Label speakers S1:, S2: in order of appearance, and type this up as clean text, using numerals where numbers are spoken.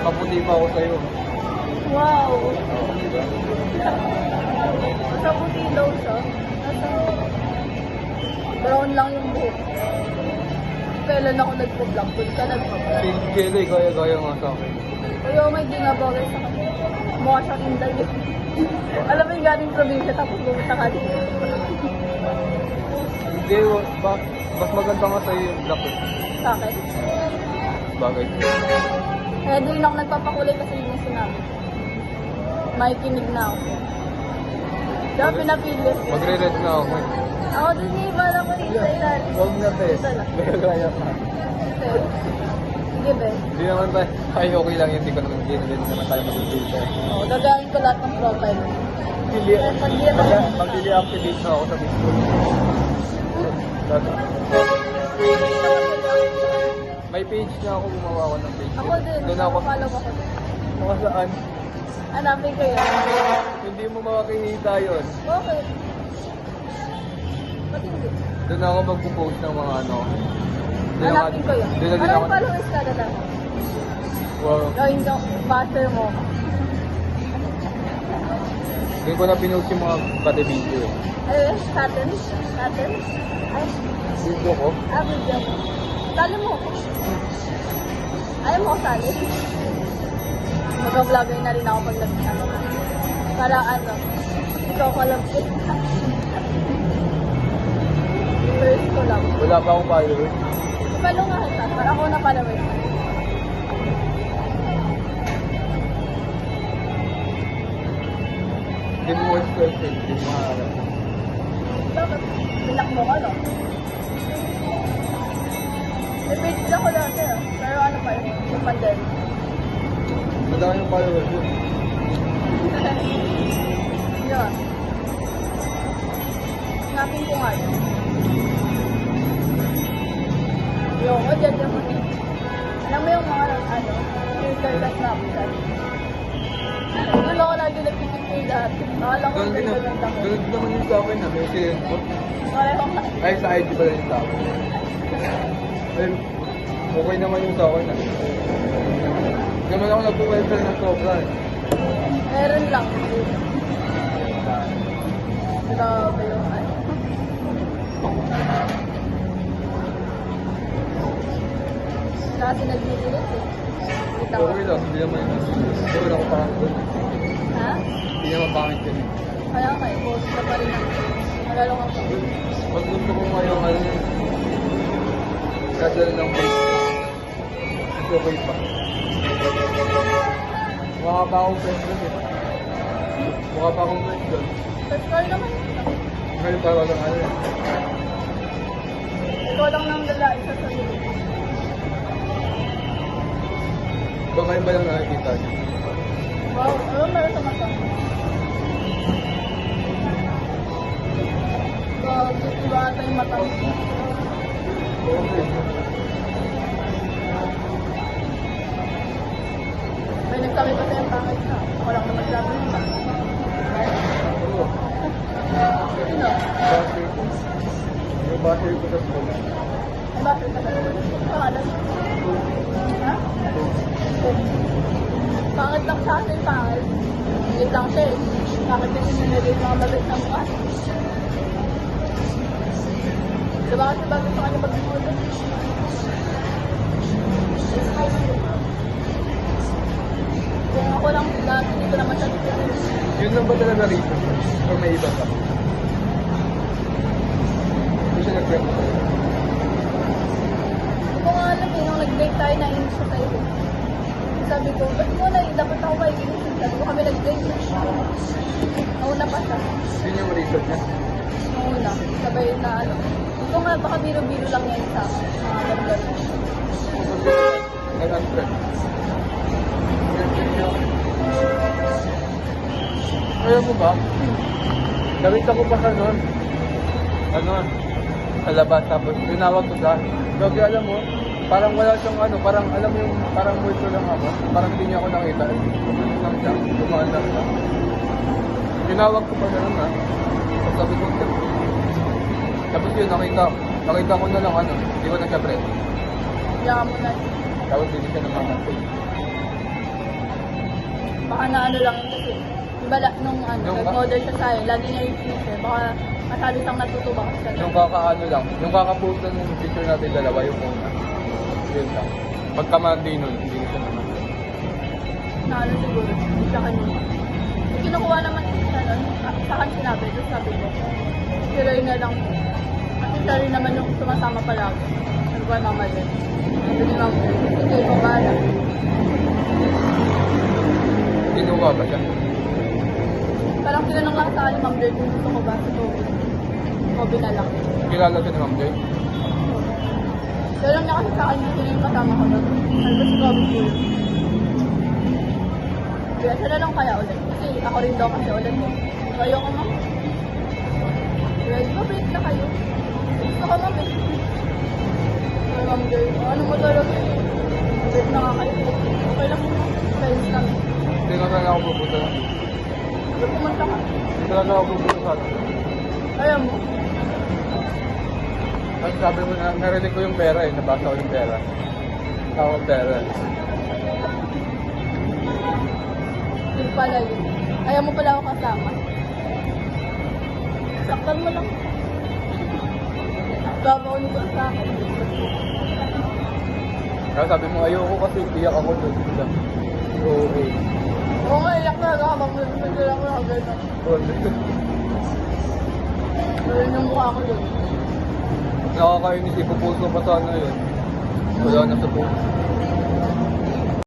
S1: Maputi pa ako sa'yo.
S2: Wow!
S1: Oo, diba?
S2: Sa puti daw siya. Nasa brown lang yung buhok. Kailan ako nagpo-vlog, doon ka nagpo-vlog.
S1: Si Jello, gaya-gaya nga sa akin.
S2: Kuya, may ginabagay sa kanya. Mukha siyang inday. Alam mo yung galing probinsya, tapos pumunta ka dito.
S1: Hindi, mas maganda nga sa'yo yung black eh.
S2: Sa akin.
S1: Bagay.
S2: Kaya din ako nagpapakulay kasi yun yung sinabi. May kinig na ako. Kaya pinapili.
S1: Magre-red na ako.
S2: Ako din yung iba na ko rin sa ilalim.
S1: Huwag na te.
S2: Ito lang.
S1: Gaya-gaya pa.
S2: Sige, be.
S1: Hindi naman tayo. Ay, okay lang yun. Hindi ko naman naman tayo mag-filter.
S2: Oo, gagawin ko lahat ng profile.
S1: Mag-deactivate na ako sa Facebook. May page na ako, gumawa ako ng page.
S2: Ako din.
S1: Doon ako.
S2: Follow ako.
S1: Mga saan?
S2: Hanapin ko yun.
S1: Hindi mo makakikita yun.
S2: Okay. Ba't hindi?
S1: Doon ako magpo-post ng mga ano.
S2: Hanapin ko yun.
S1: Doon na din ako.
S2: Maraming followers ka na.
S1: Wow.
S2: Gawin ko, basher mo.
S1: Doon ko na pinost yung mga pati video eh.
S2: Ano yun? Satin? Satin? Ay,
S1: Video ko.
S2: video mo. Sali mo ako. Ayaw mo ko sali. Mag-vlogger na rin ako pag nag-ano. Para ano, ikaw ko lang. First ko lang.
S1: Wala pa akong followers.
S2: Ipalo nga kita, para ako na followers.
S1: Hindi mo watch question. Hindi mo maharap.
S2: Bakit? Binak mo ka, no? May page ako dati, ah. Pero ano pa yun? Yung pandemic.
S1: Madami yung followers yun.
S2: Yun. Hanapin ko nga yun. Yung, o dyan yung mga. Alam mo yung mga, ano, filter ka Snapchat. Doon ako lagi nagpipicture dati. Nakala ko
S1: Ganun din
S2: ganda ng damo.
S1: ganun din naman yung sa akin na may sinend ko.
S2: Pareho nga.
S1: Ay, sa IG pala yung sa akin. Ay, okay naman yung sa akin na. Hindi naman ako nagpo-welfare ng sobra eh.
S2: Meron lang. Grabe yung ano. Kasi nag-delete eh. Kita ko.
S1: Okay lang, hindi naman yung okay ako pangit doon.
S2: Ha?
S1: Hindi naman pangit yun eh.
S2: Kaya kayo, post na pa rin ako. Malalong ako.
S1: Pag gusto ko ngayong ano, kadal ng face, it's okay pa. Mukha pa akong friend doon eh. Mukha pa akong friend doon.
S2: Subscribe naman.
S1: Ngayon pa walang ano eh.
S2: Ikaw lang nang lalaki sa sarili.
S1: Baka yun ba lang nakikita niyo?
S2: Wow, ano meron sa mata? Iba ata yung mata mo.
S1: Okay.
S2: May nagsabi pa sa'yo ang pangit na. Walang naman sabi mo ba?
S1: Oo.
S2: Sino?
S1: Basher ko. Yung basher ko sa school.
S2: Bakit ka ba? Pangalan? Ha? Pangit lang sa akin, pangit. Hingit lang siya eh. Bakit kasi nilagay yung mga bagay sa mukha? Diba kasi bagay sa kanya pag-modo? Kung ako lang, dati hindi ko naman siya dito.
S1: Yun lang ba talaga rito? O may iba pa? Hindi siya nag-friend ko.
S2: Hindi ko nga alam eh, nung nag-break tayo, nainis ko sa'yo. Sabi ko, ba't mo na, dapat ako kayo inisip. Sabi ko kami nag-break. Nauna pa siya.
S1: Yun yung reason niya.
S2: Nauna. Sabay na ano. Ito nga, baka biro-biro lang yan sa mga ganda.
S1: Nag-unfriend. Alam mo ba? Nakita ko pa sa nun. Ano? Sa labas. Tapos tinawag ko siya. Gagi, alam mo, parang wala siyang ano, parang alam mo yung, parang multo lang ako. Parang hindi niya ako nakita. Ano lang siya. Dumaan lang siya. Tinawag ko pa ganun ha. Tapos sabi ko, tapos yun, nakita ko na lang ano. Hindi ko na siya friend.
S2: Kaya mo na.
S1: Tapos hindi siya namamansin.
S2: Baka na ano lang yun kasi. Diba nung ano,
S1: Yung-
S2: nag-model siya sa akin, lagi niya yung picture. Baka masyado siyang natutuwa kasi sa
S1: Yung kakaano lang, yung kakapost ng picture natin dalawa, yung una. Yun lang. Pagka-Monday nun, hindi na siya namamansin.
S2: na ano siguro, sa kanina. Yung kinukuha naman ano, sa akin sinabi, tapos sabi ko, si Ray na lang po. Kasi siya rin naman yung sumasama palagi. Nagbuwan mama din. Sabi ni Ma'am Ray, sige, ikaw bahala.
S1: Kinuha ba siya?
S2: Parang tinanong lang sa akin ni Ma'am Ray kung gusto ko ba sa Kobe. Kobe na lang.
S1: Kilala siya ni Ma'am Joy?
S2: Kaya lang niya kasi sa akin yung yung kasama ko doon. Sabi ko si Kobe po yun. Kaya siya na lang kaya ulit. Kasi ako rin daw kasi ulit eh. Kayo ko ma'am. Kaya di ba break na kayo? Gusto ko ma'am eh. Kaya ma'am girl, ano mo talaga eh. Break na nga kayo. Okay lang ma'am. Friends kami.
S1: Hindi na talaga ako pupunta lang.
S2: Pero pumunta ka.
S1: Hindi talaga ako pupunta sa atin.
S2: Kaya mo.
S1: Ang sabi mo na, narinig ko yung pera eh, nabasa ko yung pera. Ako pera.
S2: Yun pala yun. Ayaw mo pala ako kasama. Saktan mo lang. Babaw nito sa akin.
S1: Kaya sabi mo, ayoko kasi iyak ako doon. Oo, eh.
S2: Oo nga, iyak na ako. Magpapagdala ko ako gano'n. Pero yung mukha ko doon.
S1: Nakakainis, ipupuso pa sana yun. Wala na sa puso.